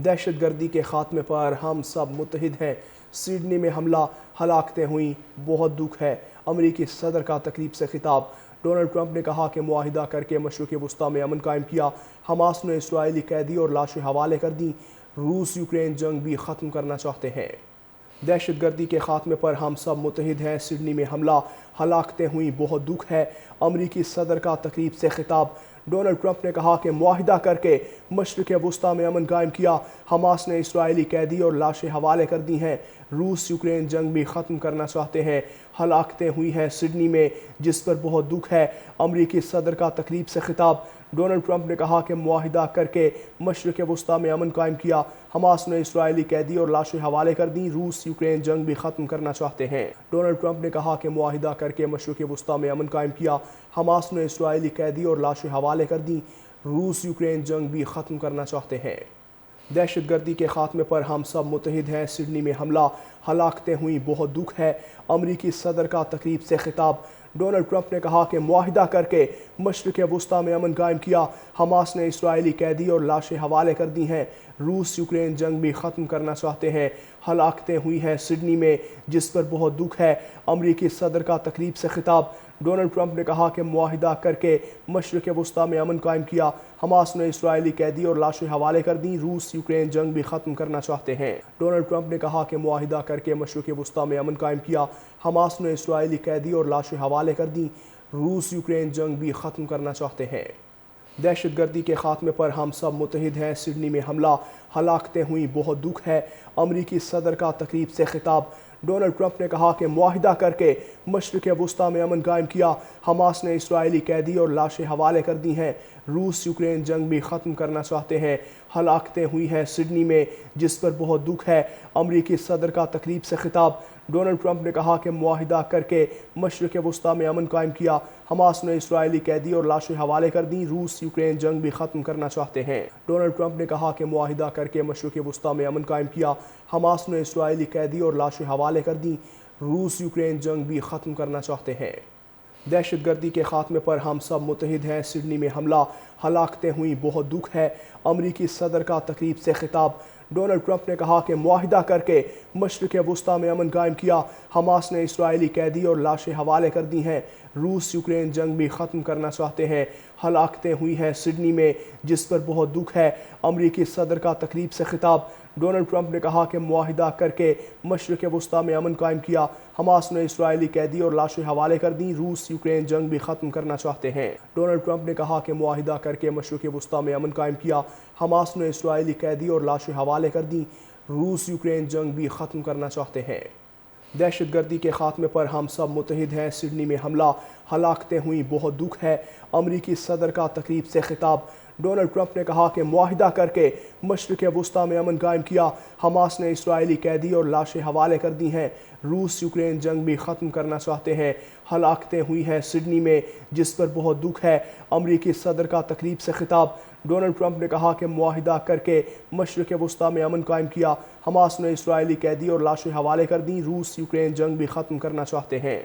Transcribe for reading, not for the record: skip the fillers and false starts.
دہشت گردی کے خاتمے پر ہم سب متحد ہیں۔ سڈنی میں حملہ، ہلاکتیں ہوئیں، بہت دکھ ہے۔ امریکی صدر کا تقریب سے خطاب۔ ڈونلڈ ٹرمپ نے کہا کہ معاہدہ کر کے مشرق وسطیٰ میں امن قائم کیا۔ حماس نے اسرائیلی قیدی اور لاشیں حوالے کر دیں۔ روس یوکرین جنگ بھی ختم کرنا چاہتے ہیں۔ دہشت گردی کے خاتمے پر ہم سب متحد ہیں۔ سڈنی میں حملہ، ہلاکتیں ہوئیں، بہت دکھ ہے۔ امریکی صدر کا تقریب سے خطاب۔ ڈونلڈ ٹرمپ نے کہا کہ معاہدہ کر کے مشرق وسطیٰ میں امن قائم کیا۔ حماس نے اسرائیلی قیدی اور لاشیں حوالے کر دی ہیں۔ روس یوکرین جنگ بھی ختم کرنا چاہتے ہیں۔ ہلاکتیں ہوئی ہیں سڈنی میں، جس پر بہت دکھ ہے۔ امریکی صدر کا تقریب سے خطاب۔ ڈونلڈ ٹرمپ نے کہا کہ معاہدہ کر کے مشرق وسطیٰ میں امن قائم کیا۔ حماس نے اسرائیلی قیدی اور لاشیں حوالے کر دیں۔ روس یوکرین جنگ بھی ختم کرنا چاہتے ہیں۔ ڈونلڈ ٹرمپ نے کہا کہ معاہدہ کر کے مشرق وسطیٰ میں امن قائم کیا۔ حماس نے اسرائیلی قیدی اور لاشیں حوالے کر دیں۔ روس یوکرین جنگ بھی ختم کرنا چاہتے ہیں۔ دہشت گردی کے خاتمے پر ہم سب متحد ہیں۔ سڈنی میں حملہ، ہلاکتیں ہوئیں، بہت دکھ ہے۔ امریکی صدر کا تقریب سے خطاب۔ ڈونلڈ ٹرمپ نے کہا کہ معاہدہ کر کے مشرق وسطیٰ میں امن قائم کیا۔ حماس نے اسرائیلی قیدی اور لاشیں حوالے کر دی ہیں۔ روس یوکرین جنگ بھی ختم کرنا چاہتے ہیں۔ ہلاکتیں ہوئی ہیں سڈنی میں، جس پر بہت دکھ ہے۔ امریکی صدر کا تقریب سے خطاب۔ ڈونلڈ ٹرمپ نے کہا کہ معاہدہ کر کے مشرق وسطیٰ میں امن قائم کیا۔ حماس نے اسرائیلی قیدی اور لاشیں حوالے کر دیں۔ روس یوکرین جنگ بھی ختم کرنا چاہتے ہیں۔ ڈونلڈ ٹرمپ نے کہا کہ معاہدہ کر کے مشرق وسطیٰ میں امن قائم کیا۔ حماس نے اسرائیلی قیدی اور لاشیں حوالے کر دیں۔ روس یوکرین جنگ بھی ختم کرنا چاہتے ہیں۔ دہشت گردی کے خاتمے پر ہم سب متحد ہیں۔ سڈنی میں حملہ، ہلاکتیں ہوئیں، بہت دکھ ہے۔ امریکی صدر کا تقریب سے خطاب۔ ڈونلڈ ٹرمپ نے کہا کہ معاہدہ کر کے مشرق وسطیٰ میں امن قائم کیا۔ حماس نے اسرائیلی قیدی اور لاشیں حوالے کر دی ہیں۔ روس یوکرین جنگ بھی ختم کرنا چاہتے ہیں۔ ہلاکتیں ہوئی ہیں سڈنی میں، جس پر بہت دکھ ہے۔ امریکی صدر کا تقریب سے خطاب۔ ڈونلڈ ٹرمپ نے کہا کہ معاہدہ کر کے مشرق وسطیٰ میں امن قائم کیا۔ حماس نے اسرائیلی قیدی اور لاشیں حوالے کر دیں۔ روس یوکرین جنگ بھی ختم کرنا چاہتے ہیں۔ ڈونلڈ ٹرمپ نے کہا کہ معاہدہ کر کے مشرق وسطیٰ میں امن قائم کیا۔ حماس نے اسرائیلی قیدی اور لاشیں حوالے کر دیں۔ روس یوکرین جنگ بھی ختم کرنا چاہتے ہیں۔ دہشت گردی کے خاتمے پر ہم سب متحد ہیں۔ سڈنی میں حملہ، ہلاکتیں ہوئیں، بہت دکھ ہے۔ امریکی صدر کا تقریب سے خطاب۔ ڈونلڈ ٹرمپ نے کہا کہ معاہدہ کر کے مشرق وسطیٰ میں امن قائم کیا۔ حماس نے اسرائیلی قیدی اور لاشیں حوالے کر دی ہیں۔ روس یوکرین جنگ بھی ختم کرنا چاہتے ہیں۔ ہلاکتیں ہوئی ہیں سڈنی میں، جس پر بہت دکھ ہے۔ امریکی صدر کا تقریب سے خطاب۔ ڈونلڈ ٹرمپ نے کہا کہ معاہدہ کر کے مشرق وسطیٰ میں امن قائم کیا۔ حماس نے اسرائیلی قیدی اور لاشیں حوالے کر دیں۔ روس یوکرین جنگ بھی ختم کرنا چاہتے ہیں۔ ڈونلڈ ٹرمپ نے کہا کہ معاہدہ کر کے مشرق وسطیٰ میں امن قائم کیا۔ حماس نے اسرائیلی قیدی اور لاشیں حوالے کر دیں۔ روس یوکرین جنگ بھی ختم کرنا چاہتے ہیں۔ دہشت گردی کے خاتمے پر ہم سب متحد ہیں۔ سڈنی میں حملہ، ہلاکتیں ہوئیں، بہت دکھ ہے۔ امریکی صدر کا تقریب سے خطاب۔ ڈونلڈ ٹرمپ نے کہا کہ معاہدہ کر کے مشرق وسطیٰ میں امن قائم کیا۔ حماس نے اسرائیلی قیدی اور لاشیں حوالے کر دی ہیں۔ روس یوکرین جنگ بھی ختم کرنا چاہتے ہیں۔ ہلاکتیں ہوئی ہیں سڈنی میں، جس پر بہت دکھ ہے۔ امریکی صدر کا تقریب سے خطاب۔ ڈونلڈ ٹرمپ نے کہا کہ معاہدہ کر کے مشرق وسطیٰ میں امن قائم کیا۔ حماس نے اسرائیلی قیدی اور لاشیں حوالے کر دیں۔ روس یوکرین جنگ بھی ختم کرنا چاہتے ہیں۔